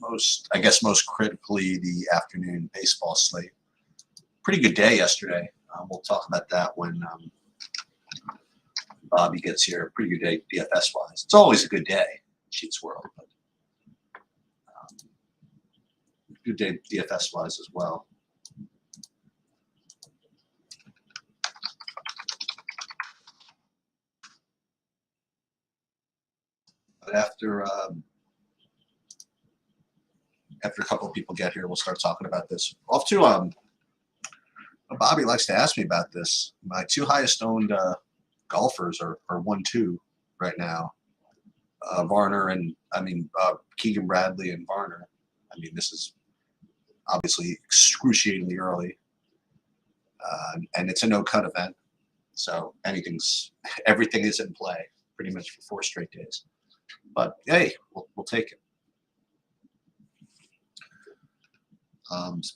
I guess most critically, the afternoon baseball slate. Pretty good day yesterday. We'll talk about that when Bobby gets here. Pretty good day DFS-wise. It's always a good day in Sheets World, but good day DFS-wise as well. But after a couple of people get here, we'll start talking about this. Off to Bobby likes to ask me about this. My two highest owned golfers are 1-2 right now. Varner and Keegan Bradley and Varner. I mean, this is obviously excruciatingly early, and it's a no-cut event, so everything is in play pretty much for 4 straight days. But hey, we'll take it.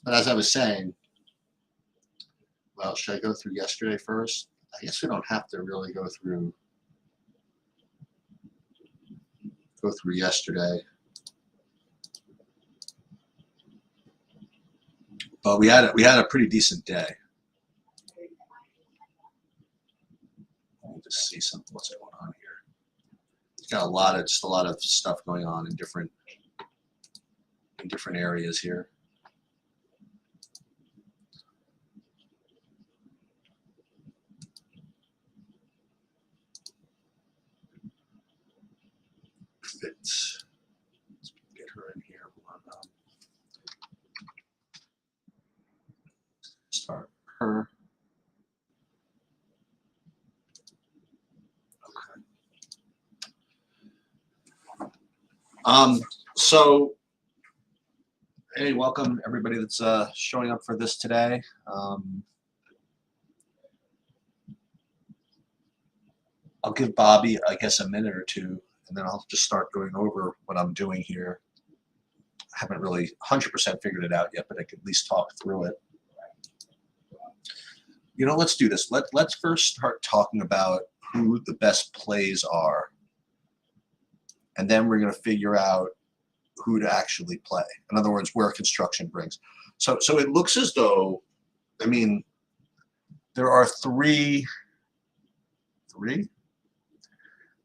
But as I was saying, well, should I go through yesterday first? I guess we don't have to really go through yesterday. But we had a pretty decent day. Let me just see what's going on here. It's got a lot of stuff going on in different areas here. Let's get her in here. Start her. Okay. So, hey, welcome everybody that's showing up for this today. I'll give Bobby, I guess, a minute or two, and then I'll just start going over what I'm doing here. I haven't really 100% figured it out yet, but I could at least talk through it. You know, let's do this. Let's first start talking about who the best plays are, and then we're going to figure out who to actually play. In other words, where construction brings. So it looks as though, I mean, there are three.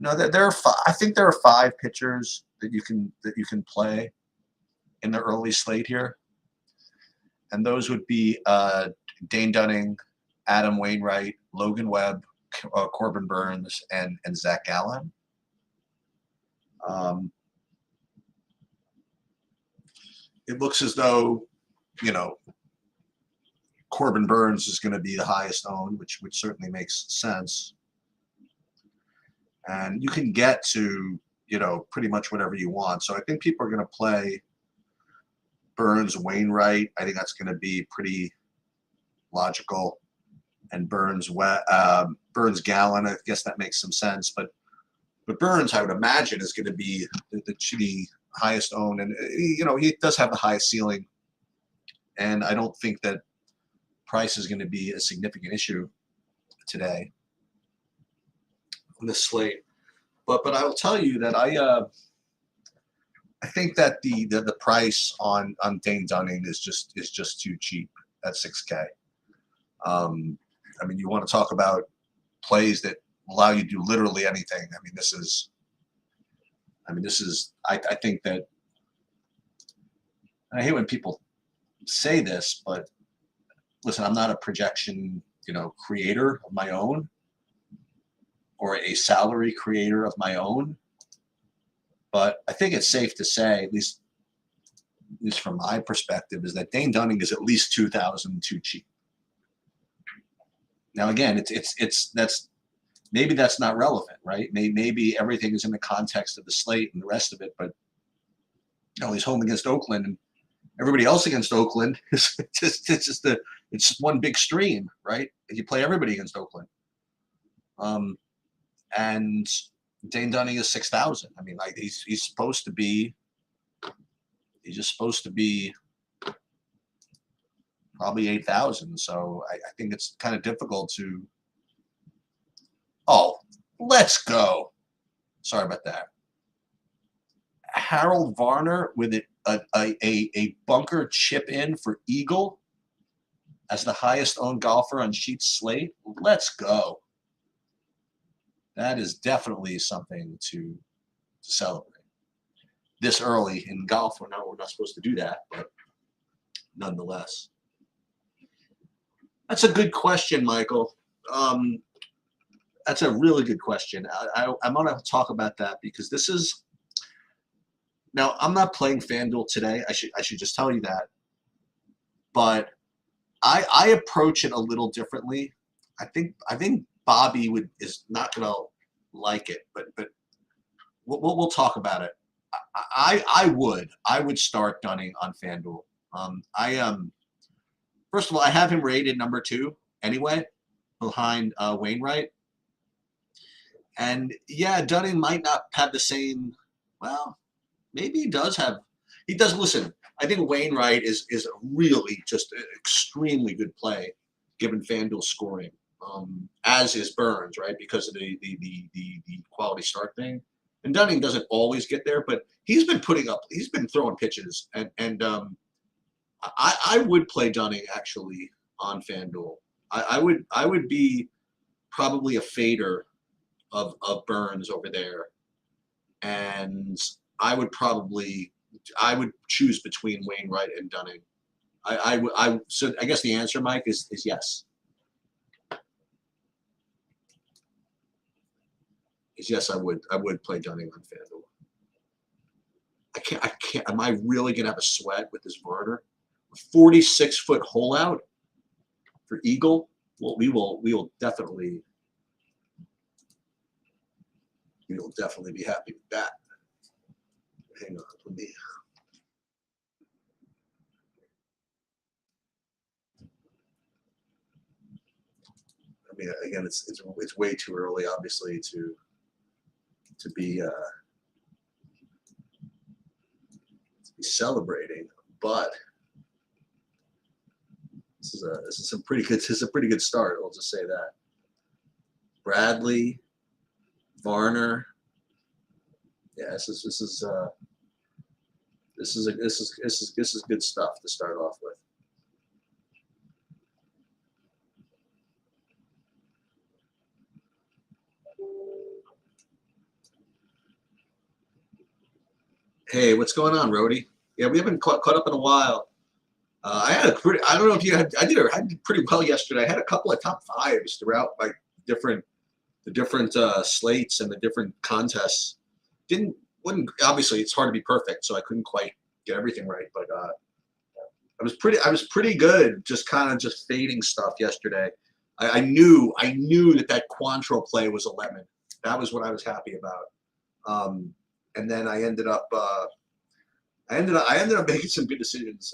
No, there are 5. I think there are 5 pitchers that you can play in the early slate here, and those would be Dane Dunning, Adam Wainwright, Logan Webb, Corbin Burns, and Zach Gallen. It looks as though, you know, Corbin Burns is going to be the highest owned, which certainly makes sense. And you can get to, you know, pretty much whatever you want. So I think people are going to play Burns, Wainwright. I think that's going to be pretty logical. And Burns, Gallen, I guess that makes some sense. But Burns, I would imagine, is going to be the highest owned. And, you know, he does have the highest ceiling. And I don't think that price is going to be a significant issue today on this slate. But I will tell you that I think that the price on Dane Dunning is just too cheap at $6K. I mean, you want to talk about plays that allow you to do literally anything. I mean, this is I think that, and I hate when people say this, but listen, I'm not a projection, you know, creator of my own, or a salary creator of my own. But I think it's safe to say, at least from my perspective, is that Dane Dunning is at least $2,000 too cheap. Now, again, maybe that's not relevant, right? Maybe everything is in the context of the slate and the rest of it, but you know, he's home against Oakland, and everybody else against Oakland is it's one big stream, right? You play everybody against Oakland. And Dane Dunning is 6,000. I mean, like he's supposed to be probably 8,000. So I think it's kind of difficult to. Oh, let's go. Sorry about that. Harold Varner with it a bunker chip in for Eagle as the highest owned golfer on Sheet's slate. Let's go. That is definitely something to celebrate. This early in golf, we're not supposed to do that, but nonetheless. That's a good question, Michael. That's a really good question. I'm going to talk about that because this is now. I'm not playing FanDuel today. I should just tell you that. But I approach it a little differently. I think Bobby is not going to like it, but we'll talk about it. I would start Dunning on FanDuel. First of all, I have him rated number 2 anyway, behind Wainwright. And yeah, Dunning might not have the same. Well, maybe he does have. He does. Listen, I think Wainwright is really just an extremely good play, given FanDuel scoring. As is Burns, right? Because of the quality start thing. And Dunning doesn't always get there, but he's been throwing pitches, and I would play Dunning actually on FanDuel. I would be probably a fader of Burns over there, and I would choose between Wainwright and Dunning. So I guess the answer, Mike, is yes. Yes, I would play Dunning on FanDuel. I can't. Am I really gonna have a sweat with this Varner? 46-foot hole out for Eagle. Well, we will definitely be happy with that. Hang on, let me. I mean, again, it's way too early, obviously, to be celebrating, but this is a pretty good start. I'll just say that. Bradley, Varner. Yeah, this is good stuff to start off with. Hey, what's going on, Rody? Yeah, we haven't caught up in a while. I don't know if you had. I did pretty well yesterday. I had a couple of top 5s throughout like the different slates and the different contests. Obviously it's hard to be perfect, so I couldn't quite get everything right. But I was pretty good, just kind of just fading stuff yesterday. I knew that Quantrill play was a lemon. That was what I was happy about. And then I ended up making some good decisions.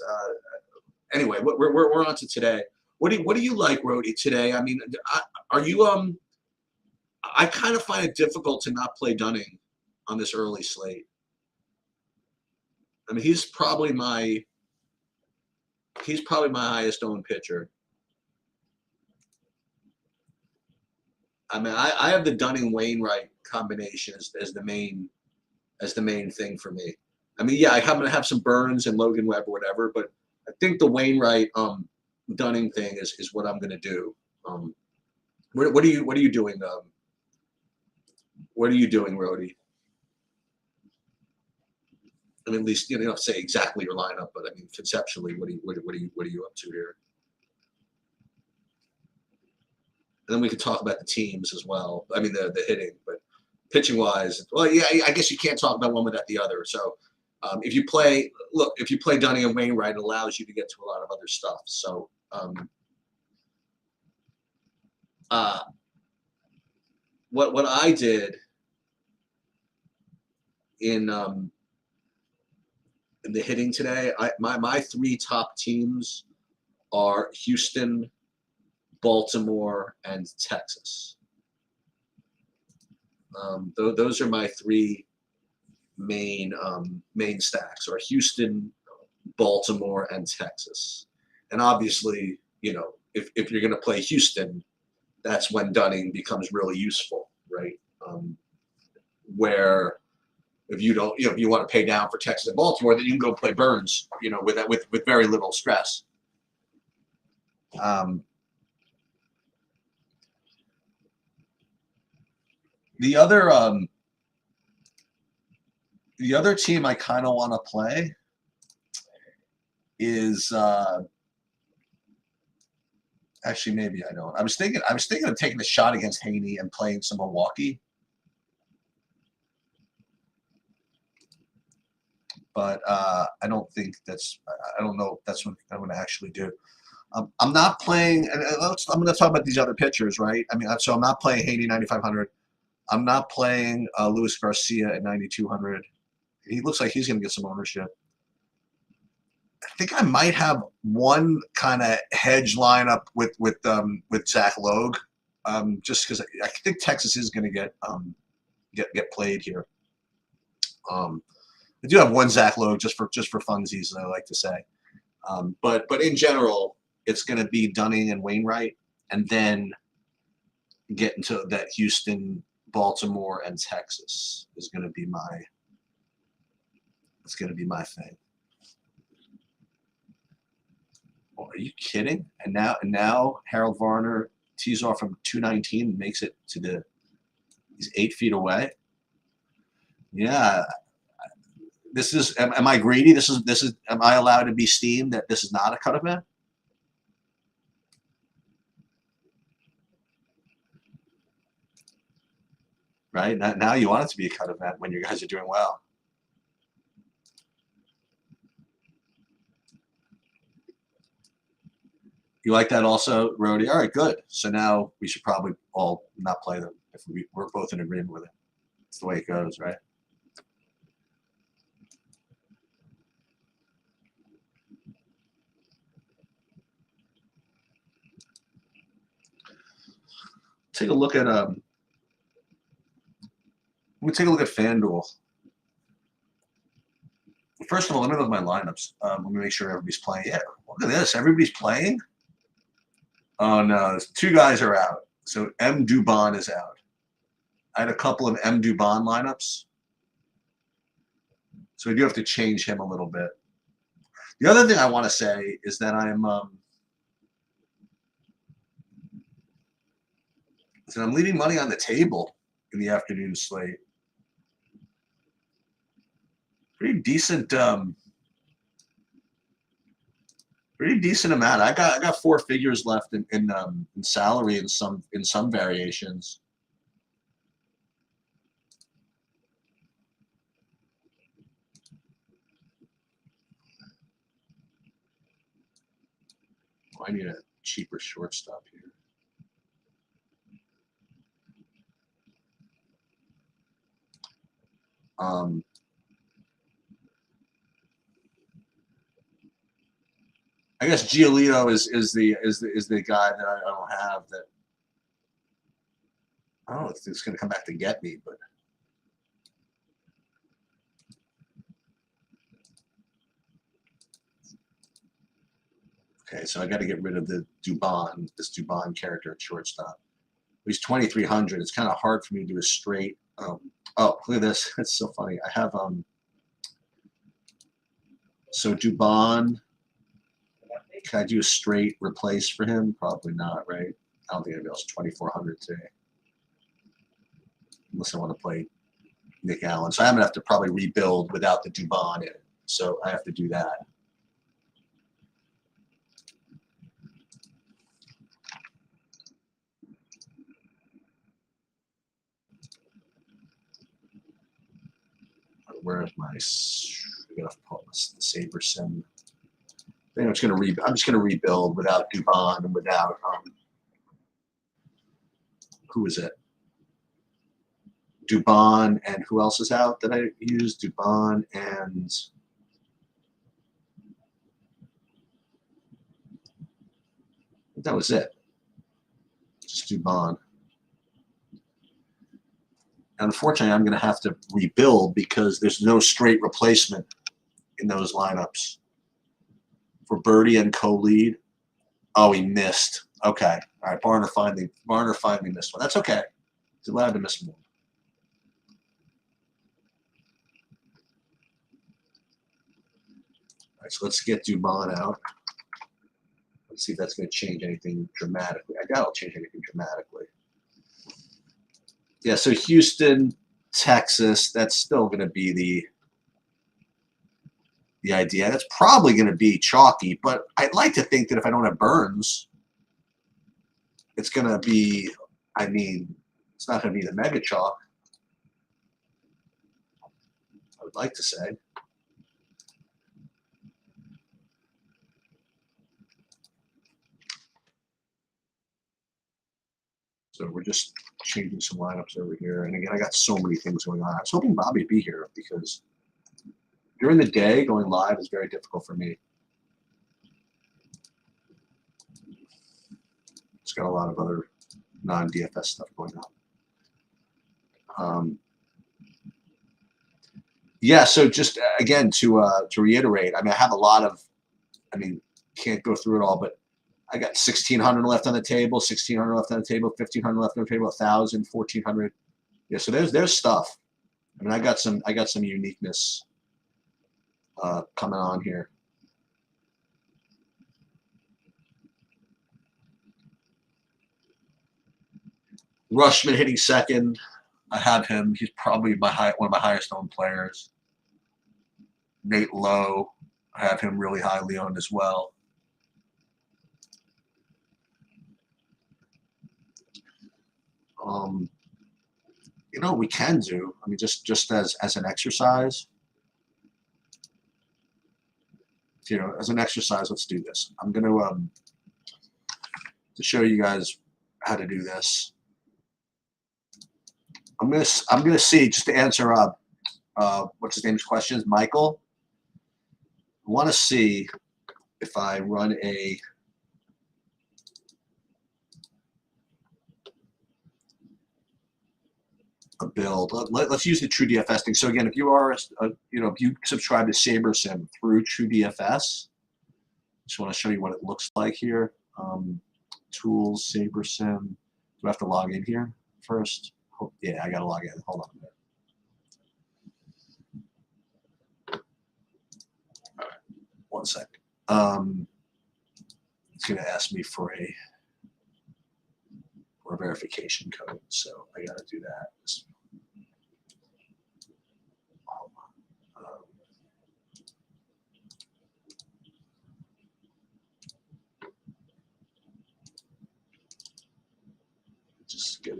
Anyway, we're on to today. What do you like, Rody, today? I mean, are you I kind of find it difficult to not play Dunning on this early slate. I mean, he's probably my highest owned pitcher. I mean, I have the Dunning Wainwright combination as the main thing for me. I mean, yeah, I'm gonna have some Burns and Logan Webb or whatever, but I think the Wainwright Dunning thing is what I'm gonna do. What are you doing? What are you doing, Rody? I mean, at least you know, say exactly your lineup, but I mean, conceptually, what are you up to here? And then we could talk about the teams as well. I mean, the hitting, but pitching wise, well, yeah, I guess you can't talk about one without the other. So if you play Dunning and Wainwright, it allows you to get to a lot of other stuff. So what I did in the hitting today, my 3 top teams are Houston, Baltimore, and Texas. Those are my 3 main stacks, are Houston, Baltimore, and Texas. And obviously, you know, if you're going to play Houston, that's when Dunning becomes really useful, right? Where If you don't, if you want to pay down for Texas and Baltimore, then you can go play Burns, with very little stress. The other team I kind of want to play is actually maybe I don't. I was thinking of taking a shot against Haney and playing some Milwaukee, but I don't think that's. I don't know if that's what I'm going to actually do. I'm not playing, and I'm going to talk about these other pitchers, right? I mean, so I'm not playing Haney 9,500. I'm not playing Luis Garcia at 9,200. He looks like he's going to get some ownership. I think I might have one kind of hedge lineup with Zach Logue, just because I think Texas is going to get played here. I do have one Zach Logue just for funsies, I like to say. But in general, it's going to be Dunning and Wainwright, and then get into that Houston, Baltimore, and Texas is going to be my. It's going to be my thing. Oh, are you kidding? And now Harold Varner tees off from 219 and makes it to he's 8 feet away. Yeah. This is. Am I greedy? This is. Am I allowed to be steamed that this is not a cut event? Right now, you want it to be a cut event when you guys are doing well. You like that also, Rody? All right, good. So now we should probably all not play them if we're both in agreement with it. It's the way it goes, right? Take a look at let me take a look at FanDuel. First of all, let me look at my lineups. Let me make sure everybody's playing. Yeah, look at this. Everybody's playing. Oh no, 2 guys are out. So M. Dubon is out. I had a couple of M. Dubon lineups. So we do have to change him a little bit. The other thing I want to say is that I'm leaving money on the table in the afternoon slate. Pretty decent amount. I got 4 figures left in salary in some variations. Oh, I need a cheaper shortstop here. I guess Giolito is the guy that I don't have that. I don't know if it's going to come back to get me, but okay. So I got to get rid of this Dubon character at shortstop. He's 2,300. It's kind of hard for me to do a straight. Oh, look at this. It's so funny. I have so Dubon. Can I do a straight replace for him? Probably not, right? I don't think anybody else 2,400 today. Unless I want to play Nick Allen. So I'm going to have to probably rebuild without the Dubon in it. So I have to do that. Where's my? I gotta pull the Saber Sim. I'm just gonna rebuild without Dubon and without who is it? Dubon and who else is out that I used? Dubon and that was it. Just Dubon. Unfortunately, I'm going to have to rebuild because there's no straight replacement in those lineups. For Birdie and co-lead, oh, he missed. Okay, all right. Barner finally missed one. That's okay. He's allowed to miss one. All right, so let's get Dubon out. Let's see if that's going to change anything dramatically. I doubt it'll change anything dramatically. Yeah, so Houston, Texas, that's still going to be the idea. That's probably going to be chalky, but I'd like to think that if I don't have Burns, it's going to be, I mean, it's not going to be the mega chalk. I would like to say. So we're just changing some lineups over here. And again, I got so many things going on. I was hoping Bobby would be here because during the day, going live is very difficult for me. It's got a lot of other non-DFS stuff going on. Yeah, so just again to reiterate, I mean, I have a lot of, I mean, can't go through it all, but I got 1,600 left on the table, 1,600 left on the table, 1,500 left on the table, 1,000, 1,400. Yeah, so there's stuff. I mean, I got some uniqueness coming on here. Rushman hitting second. I have him. He's probably one of my highest owned players. Nate Lowe, I have him really highly owned as well. You know, we can do. I mean, just as an exercise. You know, as an exercise, let's do this. I'm going to show you guys how to do this. I'm gonna see, just to answer what's his name's questions, Michael. I want to see if I run a build. Let's use the True DFS thing. So again, if you are, you know, if you subscribe to SaberSim through True DFS, just want to show you what it looks like here. Tools, SaberSim. Do I have to log in here first? Oh, yeah, I got to log in. Hold on a minute. All right, 1 second. It's going to ask me for a verification code, so I got to do that. Just get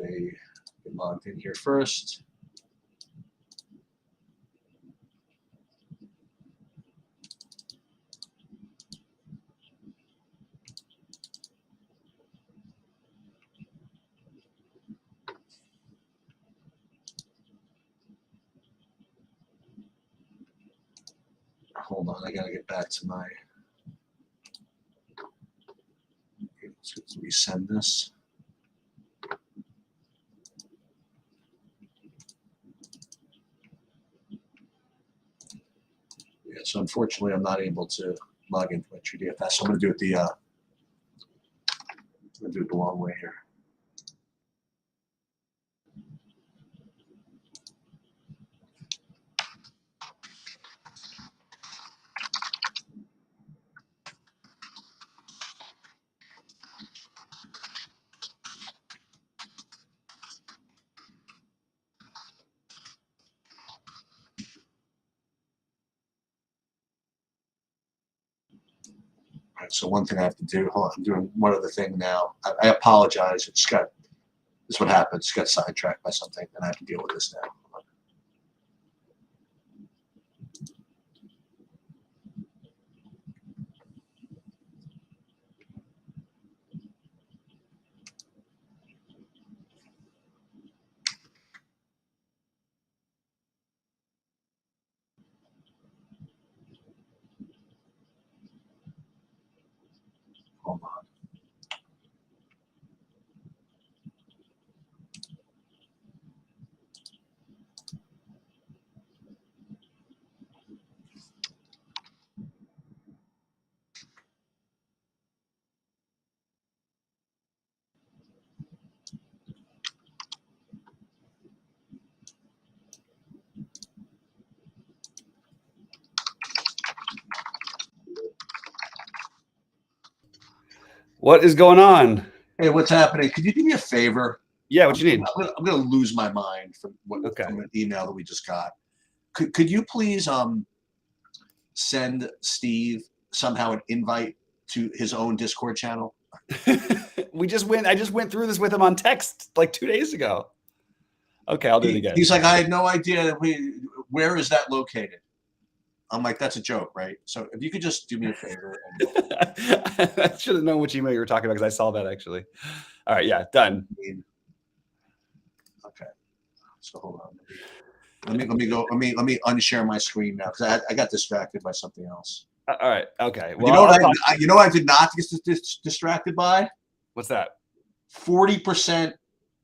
logged in here first. Hold on, I gotta get back to my. Let's resend this. Yeah, so unfortunately, I'm not able to log into my True DFS. So I'm gonna do it the long way here. All right, so one thing I have to do. Hold on, I'm doing one other thing now. I apologize. This is what happens. Just got sidetracked by something, and I have to deal with this now. Hold on. What is going on? Hey, what's happening? Could you do me a favor? Yeah, what you need? I'm gonna lose my mind from from an email that we just got. Could you please send Steve somehow an invite to his own Discord channel? I just went through this with him on text like 2 days ago. Okay, I'll do it again. He's like, I had no idea where is that located? I'm like, that's a joke, right? So if you could just do me a favor. I should have known which email you were talking about because I saw that actually. All right, yeah, done. Okay. So hold on. Let me unshare my screen now because I got distracted by something else. All right. Okay. Well, you know what I did not get distracted by? What's that? 40%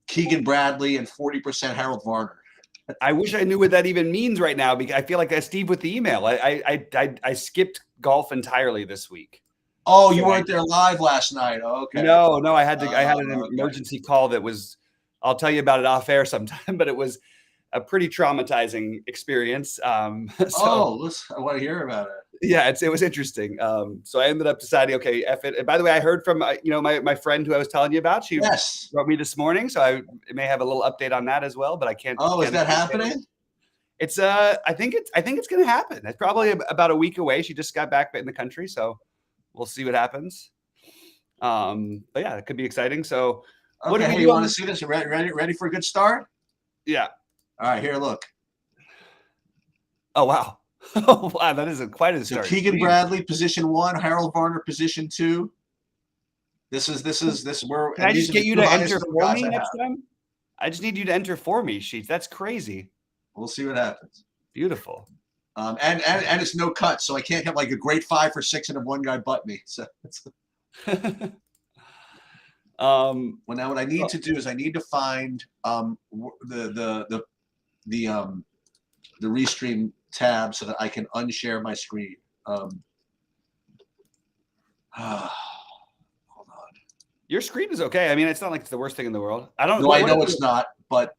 Keegan Bradley and 40% Harold Varner. I wish I knew what that even means right now because I feel like Steve with the email. I skipped golf entirely this week. Oh, you weren't there live last night. Okay. No, I had an emergency call that was. I'll tell you about it off air sometime, but it was a pretty traumatizing experience. I want to hear about it. Yeah, it was interesting. So I ended up deciding, okay, F it. And by the way, I heard from my friend who I was telling you about. She wrote me this morning, so I may have a little update on that as well. But I can't. Oh, is that happening? It's I think it's going to happen. It's probably about a week away. She just got back in the country, so we'll see what happens. But yeah, it could be exciting. So, okay, hey, you want to see this? Ready for a good start? Yeah. All right, here, look. Oh wow. Oh, wow, that is quite a start. So Keegan Bradley, position 1, Harold Varner, position 2. This is where. Can I just get you to enter for me next time? I just need you to enter for me, Sheets. That's crazy. We'll see what happens. Beautiful. And it's no cut, so I can't have like a great 5 for 6 and have one guy butt me. So. Well, now what I need to do is I need to find the restream tab so that I can unshare my screen. Hold on. Your screen is okay. I mean, it's not like it's the worst thing in the world. I don't. No, I know it's not. But.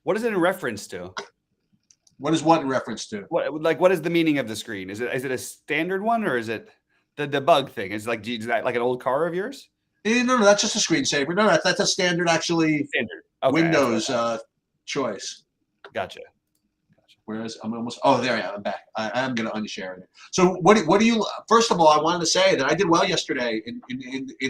What is it in reference to? What is what in reference to? What is the meaning of the screen? Is it a standard one or is it the bug thing? Is that like an old car of yours? No, that's just a screensaver. No, that's a standard actually. Standard. Okay, Windows choice. Gotcha. Whereas I'm almost. Oh, there I am. I'm back. I am going to unshare it. So what do you? First of all, I wanted to say that I did well yesterday in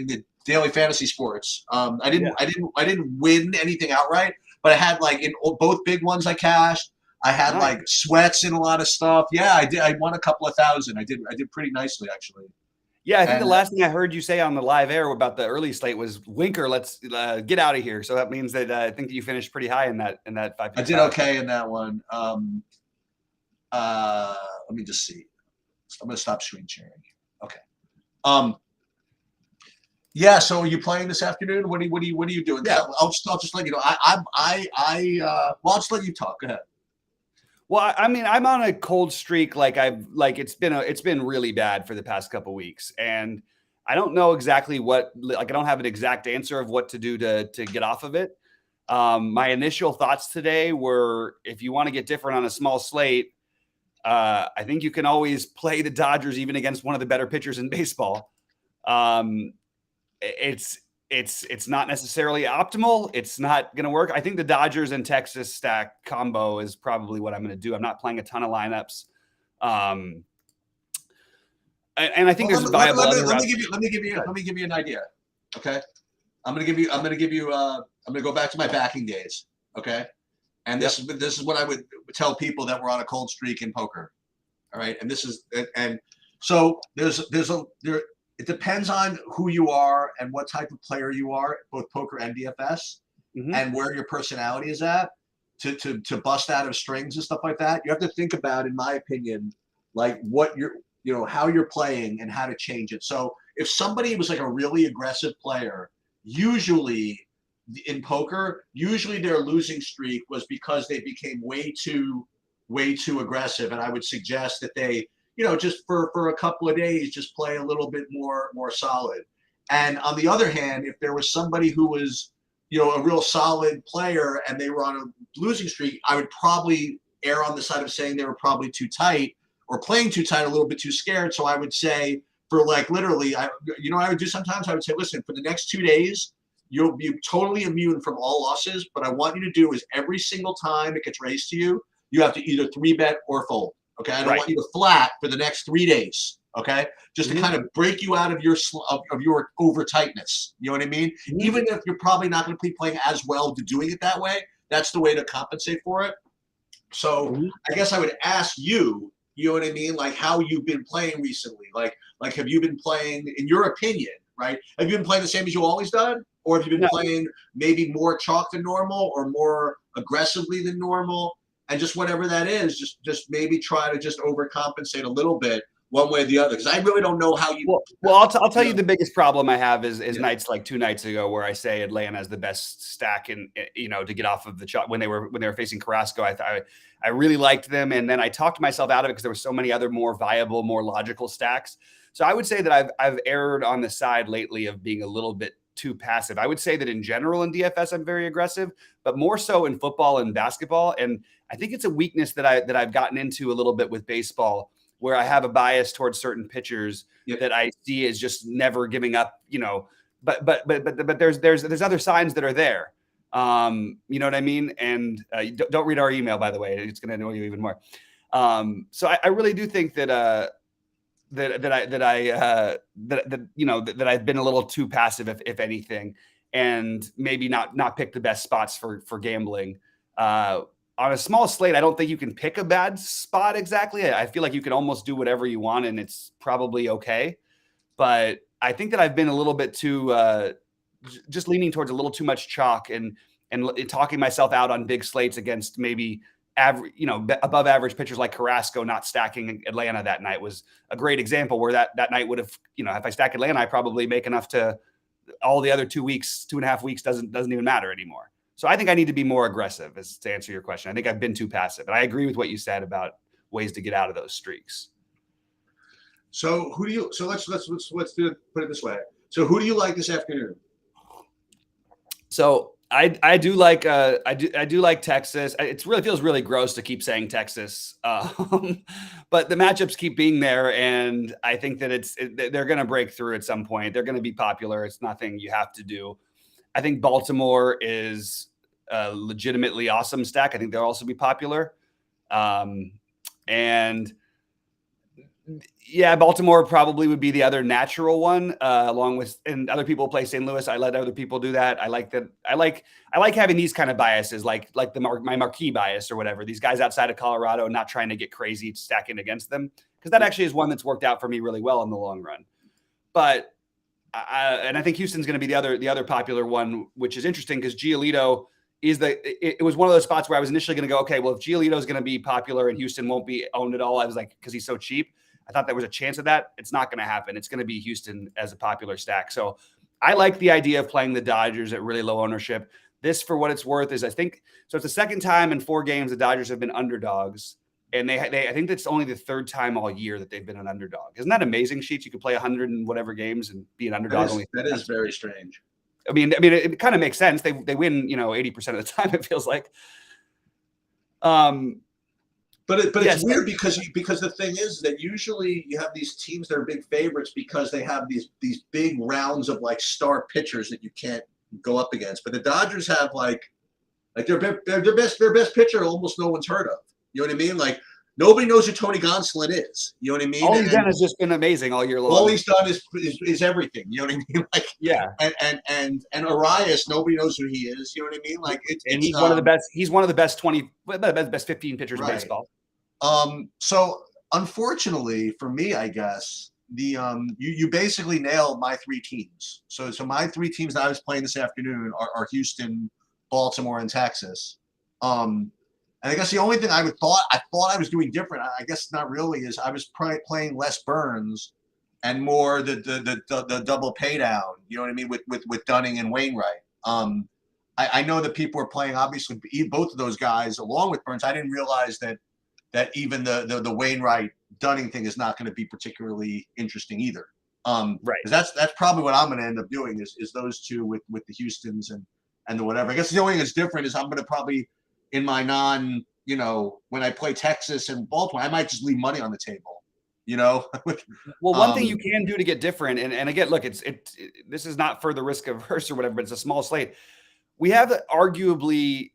the daily fantasy sports. I didn't win anything outright, but I had like in both big ones I cashed. I had like sweats in a lot of stuff. Yeah, I did. I won a couple of thousand. I did pretty nicely actually. Yeah, I think the last thing I heard you say on the live air about the early slate was "Winker, let's get out of here." So that means that I think that you finished pretty high in that 5. I did okay in that one. Let me just see. I'm going to stop screen sharing. Okay. Yeah. So are you playing this afternoon? What are you doing? Yeah. I'll just let you know. I'll just let you talk. Go ahead. Well, I mean, I'm on a cold streak. It's been really bad for the past couple of weeks, and I don't know exactly I don't have an exact answer of what to do to get off of it. My initial thoughts today were, if you want to get different on a small slate, I think you can always play the Dodgers even against one of the better pitchers in baseball. It's not necessarily optimal. It's not going to work. I think the Dodgers and Texas stack combo is probably what I'm going to do. I'm not playing a ton of lineups. And I think there's viable. Let me give you an idea. Okay. I'm going to go back to my backing days. Okay. And this is what I would tell people that were on a cold streak in poker. All right. And so it depends on who you are and what type of player you are, both poker and DFS, and where your personality is at to bust out of strings and stuff like that. You have to think about, in my opinion, like what how you're playing and how to change it. So if somebody was like a really aggressive player, usually in poker, their losing streak was because they became way too aggressive. And I would suggest that they, just for a couple of days, just play a little bit more solid. And on the other hand, if there was somebody who was, a real solid player and they were on a losing streak, I would probably err on the side of saying they were probably too tight or playing too tight, a little bit too scared. So I would say for like literally, I would do sometimes. I would say, listen, for the next 2 days, you'll be totally immune from all losses. But I want you to do is every single time it gets raised to you, you have to either 3-bet or fold. Okay, I don't want you to flat for the next 3 days. Okay, just to kind of break you out of your over tightness. You know what I mean? Even if you're probably not going to be playing as well to doing it that way, that's the way to compensate for it. So I guess I would ask you, you know what I mean? Like how you've been playing recently. Like have you been playing, in your opinion, right? Have you been playing the same as you always done? Or have you been playing maybe more chalk than normal or more aggressively than normal? And just whatever that is, just maybe try to just overcompensate a little bit one way or the other. Because I really don't know how you. Well, I'll tell you the biggest problem I have is nights like 2 nights ago where I say Atlanta is the best stack in, to get off of the chalk when they were facing Carrasco. I really liked them, and then I talked myself out of it because there were so many other more viable, more logical stacks. So I would say that I've erred on the side lately of being a little bit too passive. I would say that in general in DFS I'm very aggressive, but more so in football and basketball. And I think it's a weakness that I've gotten into a little bit with baseball, where I have a bias towards certain pitchers that I see as just never giving up. But there's other signs that are there. You know what I mean? And don't read our email, by the way. It's going to annoy you even more. So I really do think that I've been a little too passive, if anything, and maybe not pick the best spots for gambling. On a small slate, I don't think you can pick a bad spot exactly. I feel like you can almost do whatever you want, and it's probably okay. But I think that I've been a little bit too just leaning towards a little too much chalk and talking myself out on big slates against maybe average, above average pitchers like Carrasco. Not stacking Atlanta that night was a great example where that night would have, if I stack Atlanta, I probably make enough to all the other 2.5 weeks doesn't even matter anymore. So I think I need to be more aggressive, as to answer your question. I think I've been too passive, and I agree with what you said about ways to get out of those streaks. So let's do it, put it this way. So who do you like this afternoon? So I do like Texas. It really feels really gross to keep saying Texas, but the matchups keep being there, and I think that they're going to break through at some point. They're going to be popular. It's nothing you have to do. I think Baltimore is a legitimately awesome stack. I think they'll also be popular. And yeah, Baltimore probably would be the other natural one, along with, and other people play St. Louis. I let other people do that. I like that. I like having these kind of biases, like my marquee bias or whatever. These guys outside of Colorado, not trying to get crazy stacking against them, because that actually is one that's worked out for me really well in the long run. But and I think Houston's going to be the other popular one, which is interesting because Giolito it was one of those spots where I was initially going to go, okay, well, if Giolito is going to be popular and Houston won't be owned at all, I was like, because he's so cheap, I thought there was a chance of that. It's not going to happen. It's going to be Houston as a popular stack. So I like the idea of playing the Dodgers at really low ownership. This, for what it's worth, is it's the second time in 4 games the Dodgers have been underdogs. And I think that's only the 3rd time all year that they've been an underdog. Isn't that amazing, Sheets? You could play 100 and whatever games and be an underdog. That is very strange. I mean, it kind of makes sense. They win, 80% of the time, it feels like. But it's weird because the thing is that usually you have these teams that are big favorites because they have these big rounds of like star pitchers that you can't go up against. But the Dodgers have like their best pitcher almost no one's heard of. You know what I mean? Like nobody knows who Tony Gonsolin is. You know what I mean? All he's done has just been amazing all year long. All he's done is everything. You know what I mean? Like yeah. And Arias, nobody knows who he is. You know what I mean? Like he's one of the best. He's one of the best 15 pitchers in baseball. So unfortunately for me, I guess you basically nailed my 3 teams. So my 3 teams that I was playing this afternoon are Houston, Baltimore, and Texas. And I guess the only thing I thought I was doing different, I guess not really, is I was playing less Burns and more the double pay down. You know what I mean, with Dunning and Wainwright. I know that people are playing obviously both of those guys along with Burns. I didn't realize that even the Wainwright Dunning thing is not going to be particularly interesting either. Right. Because that's probably what I'm going to end up doing is those two with the Houstons and the whatever. I guess the only thing that's different is I'm going to probably, in my when I play Texas and Baltimore, I might just leave money on the table you know. Well, one thing you can do to get different, and again, look, this is not for the risk averse or whatever, but it's a small slate. We have arguably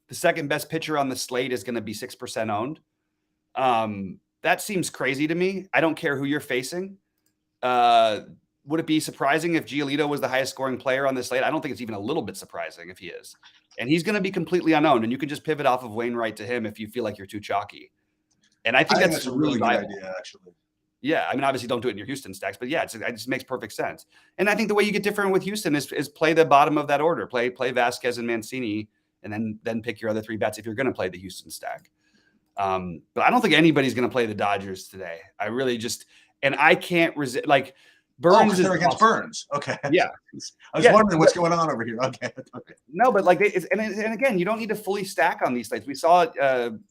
the second best pitcher on the slate is going to be 6% owned. That seems crazy to me. I don't care who you're facing. Would it be surprising if Giolito was the highest scoring player on the slate? I don't think it's even a little bit surprising if he is. And he's going to be completely unknown. And you can just pivot off of Wainwright to him if you feel like you're too chalky. And I think that's a really good idea, actually. Yeah, I mean, obviously, don't do it in your Houston stacks, but yeah, it just makes perfect sense. And I think the way you get different with Houston is play the bottom of that order, play Vasquez and Mancini, and then pick your other three bets if you're going to play the Houston stack. But I don't think anybody's going to play the Dodgers today. I really just, and I can't resist. Like Burns is against Burns. Okay, yeah. I was wondering what's going on over here. Okay. No, but like, and again, you don't need to fully stack on these slates. We saw it.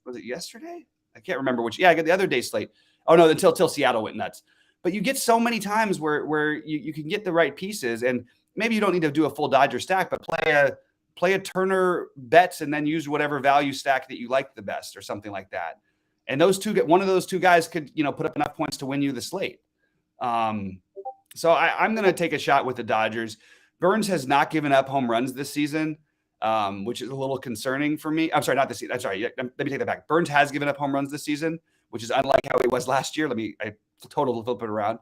Was it yesterday? I can't remember which. Yeah, I got the other day slate. Oh no, until Seattle went nuts. But you get so many times where you can get the right pieces, and maybe you don't need to do a full Dodger stack, but play a Turner bets and then use whatever value stack that you like the best or something like that. And one of those two guys could put up enough points to win you the slate. So I'm going to take a shot with the Dodgers. Burns has not given up home runs this season, which is a little concerning for me. I'm sorry, not this season. I'm sorry. Let me take that back. Burns has given up home runs this season, which is unlike how he was last year. I totally flip it around.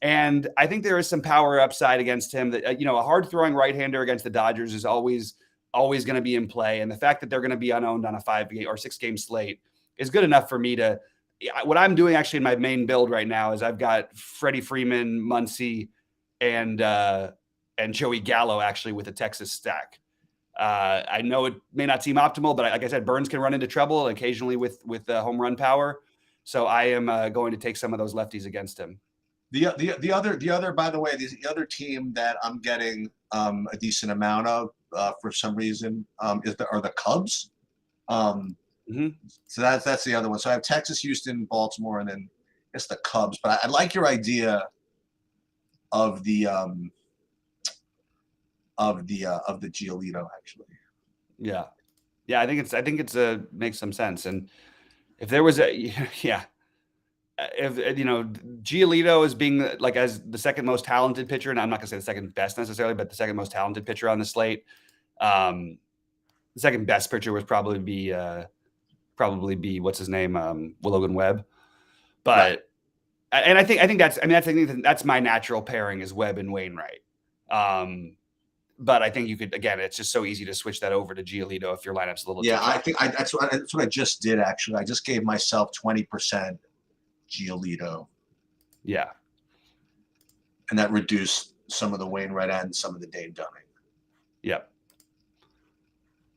And I think there is some power upside against him that, a hard throwing right-hander against the Dodgers is always going to be in play. And the fact that they're going to be unowned on a 5-game or 6-game slate is good enough for me to, what I'm doing actually in my main build right now is I've got Freddie Freeman, Muncy, and Joey Gallo actually with a Texas stack. I know it may not seem optimal, but like I said, Burns can run into trouble occasionally with home run power. So I am going to take some of those lefties against him. The other, by the way, the other team that I'm getting a decent amount of for some reason are the Cubs. So that's the other one. So I have Texas, Houston, Baltimore, and then it's the Cubs. But I like your idea of the Giolito actually. Yeah. I think it's makes some sense. And if there was if Giolito is being like as the second most talented pitcher, and I'm not gonna say the second best necessarily, but the second most talented pitcher on the slate. The second best pitcher would probably be what's his name, Logan Webb. But right. And I think that's my natural pairing is Webb and Wainwright. But I think you could, again, it's just so easy to switch that over to Giolito if your lineup's a little. Yeah, I think that's what I just did actually. I just gave myself 20% Giolito. Yeah. And that reduced some of the Wainwright and some of the Dave Dunning. Yep.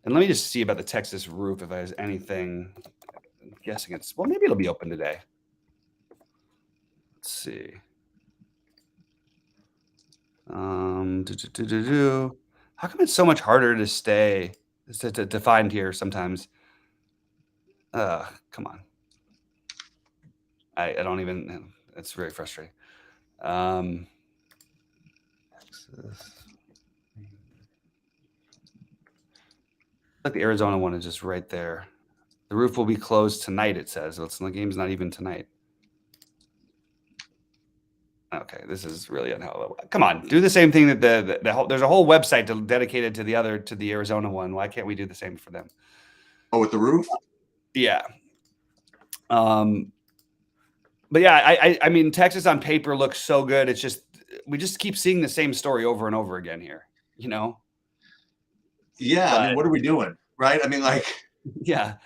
And let me just see about the Texas roof if there's anything. I'm guessing maybe it'll be open today. Let's see. How come it's so much harder to to find here sometimes? Come on. I don't even. It's very frustrating. Like the Arizona one is just right there. The roof will be closed tonight, it says. The game's not even tonight. Okay, this is really unhelpful. Come on, do the same thing that there's a whole website dedicated to the Arizona one. Why can't we do the same for them? Oh, with the roof? Yeah. But yeah, I mean, Texas on paper looks so good. It's just we just keep seeing the same story over and over again here. Yeah, I mean, what are we doing, right? I mean, like, yeah.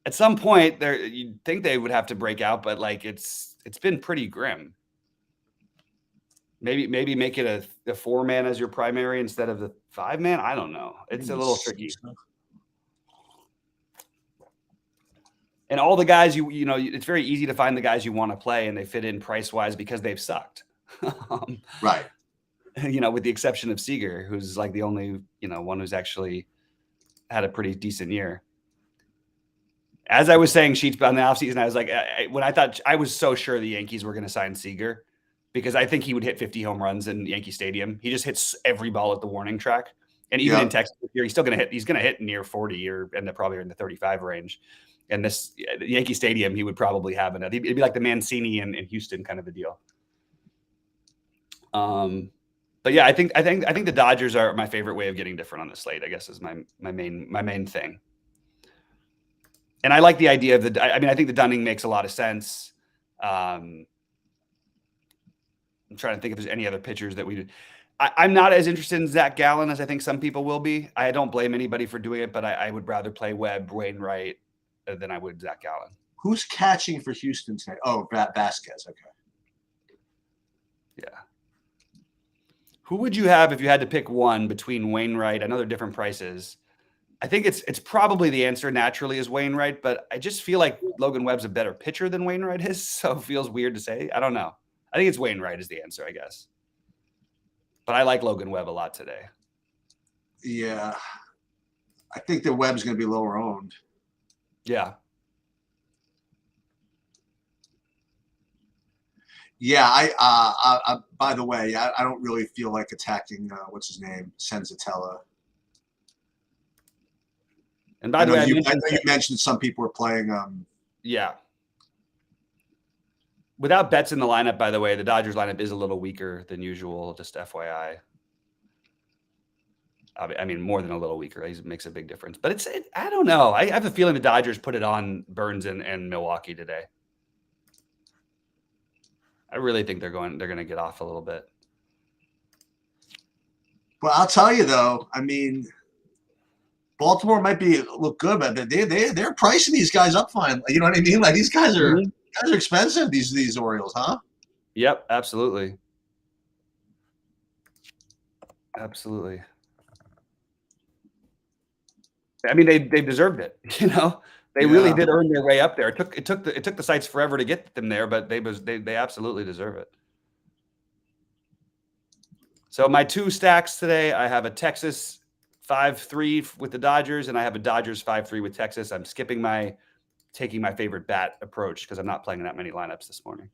At some point, you'd think they would have to break out, but like it's been pretty grim. Maybe make it a 4-man as your primary instead of the 5-man. I don't know. It's a little tricky. And all the guys it's very easy to find the guys you want to play, and they fit in price wise because they've sucked. Right. With the exception of Seager, who's like the only one who's actually had a pretty decent year. As I was saying, Sheets, on the offseason, I was like, I was so sure the Yankees were going to sign Seager because I think he would hit 50 home runs in Yankee Stadium. He just hits every ball at the warning track. And even in Texas, he's still going to hit. He's going to hit near 40 or end up probably in the 35 range. And this Yankee Stadium, he would probably have it. It'd be like the Mancini in Houston kind of a deal. But yeah, I think the Dodgers are my favorite way of getting different on the slate, I guess, is my main thing. And I like the idea of I think the Dunning makes a lot of sense. I'm trying to think if there's any other pitchers that I'm not as interested in Zach Gallen as I think some people will be. I don't blame anybody for doing it, but I would rather play Webb, Wainwright than I would Zach Gallen. Who's catching for Houston today? Oh, Vasquez. Okay. Yeah. Who would you have if you had to pick one between Wainwright? I know they're different prices. I think it's probably the answer naturally is Wainwright, but I just feel like Logan Webb's a better pitcher than Wainwright is, so it feels weird to say. I don't know. I think it's Wainwright is the answer, I guess. But I like Logan Webb a lot today. Yeah. I think the Webb's going to be lower owned. Yeah. Yeah, I by the way, I don't really feel like attacking what's his name, Senzatella. And by the way, I know you mentioned some people were playing. Yeah. Without Betts in the lineup, by the way, the Dodgers lineup is a little weaker than usual. Just FYI. I mean, more than a little weaker. It makes a big difference. But I don't know. I have a feeling the Dodgers put it on Burns and Milwaukee today. I really think they're going to get off a little bit. Well, I'll tell you though. I mean, Baltimore might look good, but they're pricing these guys up fine. You know what I mean? Like these guys are expensive. These Orioles, huh? Yep, absolutely. Absolutely. I mean, they deserved it. You know, they really did earn their way up there. It took the sites forever to get them there, but they absolutely deserve it. So my two stacks today, I have a Texas 5-3 with the Dodgers, and I have a Dodgers 5-3 with Texas. I'm taking my favorite bat approach because I'm not playing that many lineups this morning.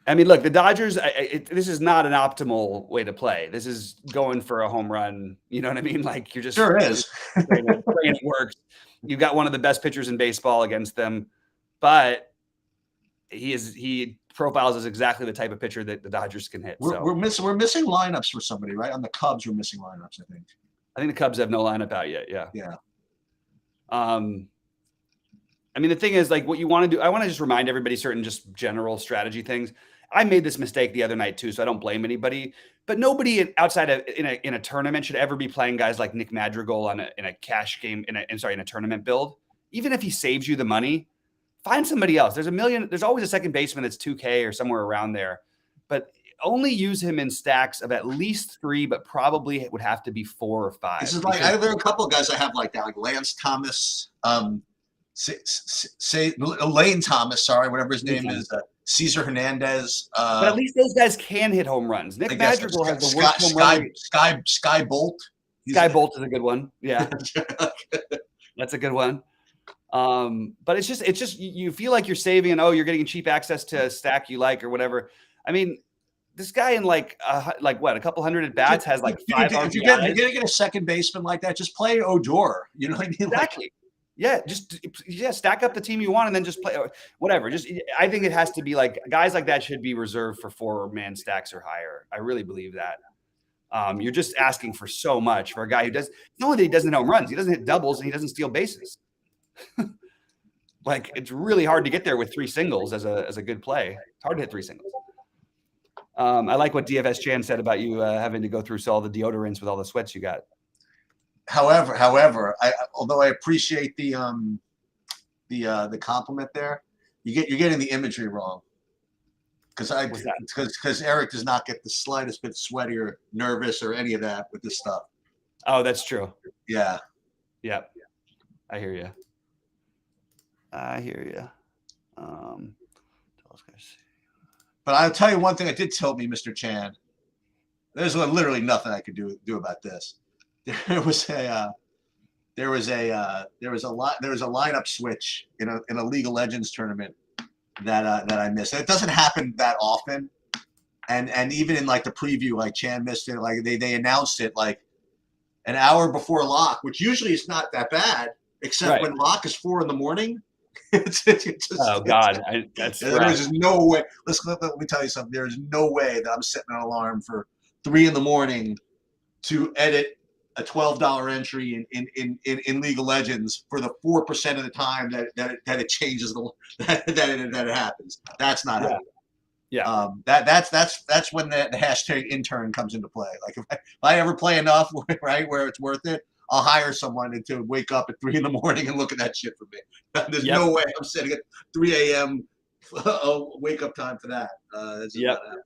I mean, look, the Dodgers, this is not an optimal way to play. This is going for a home run. You know what I mean? Like you're just sure is. praying it works. You've got one of the best pitchers in baseball against them, but he profiles as exactly the type of pitcher that the Dodgers can hit. We're missing lineups for somebody, right? On the Cubs, we're missing lineups, I think. I think the Cubs have no lineup out yet. Yeah. Yeah. I mean, the thing is, like, what you want to do, I want to just remind everybody certain just general strategy things. I made this mistake the other night too, so I don't blame anybody. But nobody outside of in a tournament should ever be playing guys like Nick Madrigal in a cash game in a tournament build. Even if he saves you the money, find somebody else. There's always a second baseman that's 2K or somewhere around there, but only use him in stacks of at least 3, but probably it would have to be 4 or 5. This is like there are a couple of guys I have like that, like Lance Thomas, Lane Thomas, sorry, whatever his name is, Cesar Hernandez. But at least those guys can hit home runs. Nick Madrigal has the worst home run rate. Sky Bolt. Sky Bolt is a good one. Yeah, that's a good one. But it's just you feel like you're saving and you're getting cheap access to a stack you like or whatever. I mean, this guy in like what, a couple hundred at bats has like 5 RBIs. If you're gonna get a second baseman like that, just play Odor. You know what I mean? Exactly. Yeah, stack up the team you want and then just play whatever. I think it has to be like guys like that should be reserved for 4-man stacks or higher. I really believe that. You're just asking for so much for a guy who not only that he doesn't hit home runs, he doesn't hit doubles and he doesn't steal bases. Like it's really hard to get there with 3 singles as a good play. It's hard to hit 3 singles. I like what DFS Chan said about you having to go through all the deodorants with all the sweats you got. However, although I appreciate the compliment there, you're getting the imagery wrong. Because Eric does not get the slightest bit sweaty or nervous or any of that with this stuff. Oh, that's true. Yeah. Yep. I hear you. But I'll tell you one thing. I did tell me, Mr. Chan. There's literally nothing I could do about this. There was a lineup switch in a League of Legends tournament that I missed. It doesn't happen that often, and even in like the preview, like Chan missed it. Like they announced it like an hour before lock, which usually is not that bad, except Right. when lock is 4 a.m. Oh God, that's there's rough. just no way. Let me tell you something. There's no way that I'm setting an alarm for 3 a.m. to edit a $12 entry in League of Legends for the 4% of the time that it changes that it happens. That's not happening. Yeah. That's when the hashtag intern comes into play. Like if I ever play enough, right, where it's worth it, I'll hire someone to wake up at 3 a.m. and look at that shit for me. There's no way I'm setting at 3 a.m. Wake up time for that. That's Yep. not happening.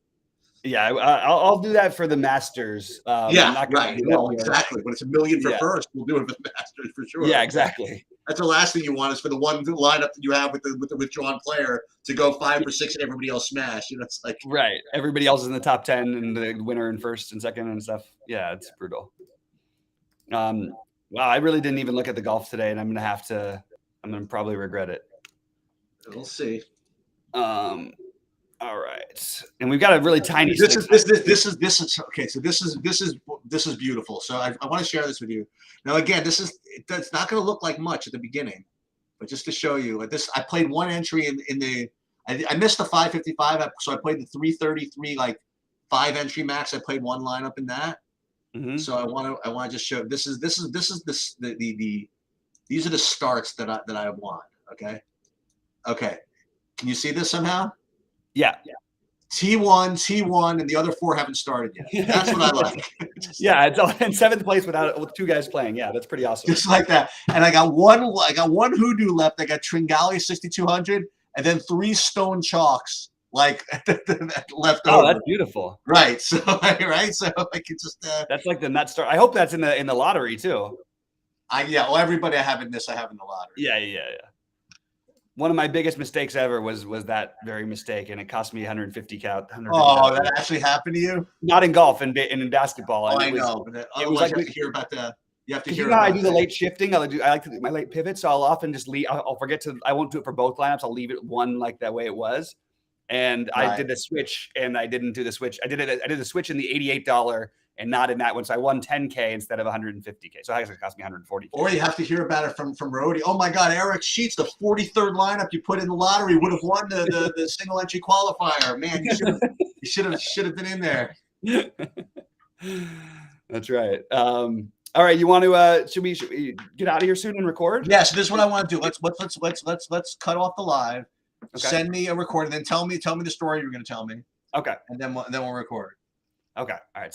Yeah, I'll do that for the Masters. Yeah, I'm not gonna right. do No, that exactly. But it's $1 million for first. We'll do it for the Masters for sure. Yeah, exactly. That's the last thing you want is for the one lineup that you have with the withdrawn player to go 5 for 6 and everybody else smash. You know, it's like right. Everybody else is in the top 10 and the winner in first and second and stuff. Yeah, it's brutal. Wow, I really didn't even look at the golf today, and I'm gonna probably regret it. We'll see. All right, and we've got a really tiny. This is okay. So this is beautiful. So I want to share this with you. Now again, it's not going to look like much at the beginning, but just to show you, this I played one entry in the. I missed the 555, so I played the 333 like 5 entry max. I played one lineup in that. Mm-hmm. So I want to just show these are the starts that I want. Okay. Can you see this somehow? Yeah. T1, and the other 4 haven't started yet. That's what I like. Yeah, it's all in 7th place with 2 guys playing. Yeah, that's pretty awesome. Just like that. And I got one hoodoo left. I got Tringali 6200, and then 3 stone chalks left over. Oh, that's beautiful. Right. So like it's just that's like the nut start. I hope that's in the lottery too. Everybody I have in the lottery. Yeah. One of my biggest mistakes ever was that very mistake, and it cost me 150 count. Oh, that actually happened to you? Not in golf, and in basketball. Oh, I know. But it was like you have to hear about the. You have to hear. You know how I do the late shifting. I like to do my late pivot, so I'll often just leave. I'll forget to. I won't do it for both lineups. I'll leave it one like that way it was. And Right. I did the switch, and I didn't do the switch. I did the switch in the $88 and not in that one. So I won 10K instead of 150K. So it cost me 140K. Or you have to hear about it from Rody. Oh my God, Eric Sheets, the 43rd lineup you put in the lottery would have won the single entry qualifier. Man, you should have been in there. That's right. All right, you want to? Should we get out of here soon and record? Yeah. So this is what I want to do. Let's cut off the live. Okay. Send me a recording, then tell me the story you're going to tell me. Okay. And then we'll record. Okay. All right.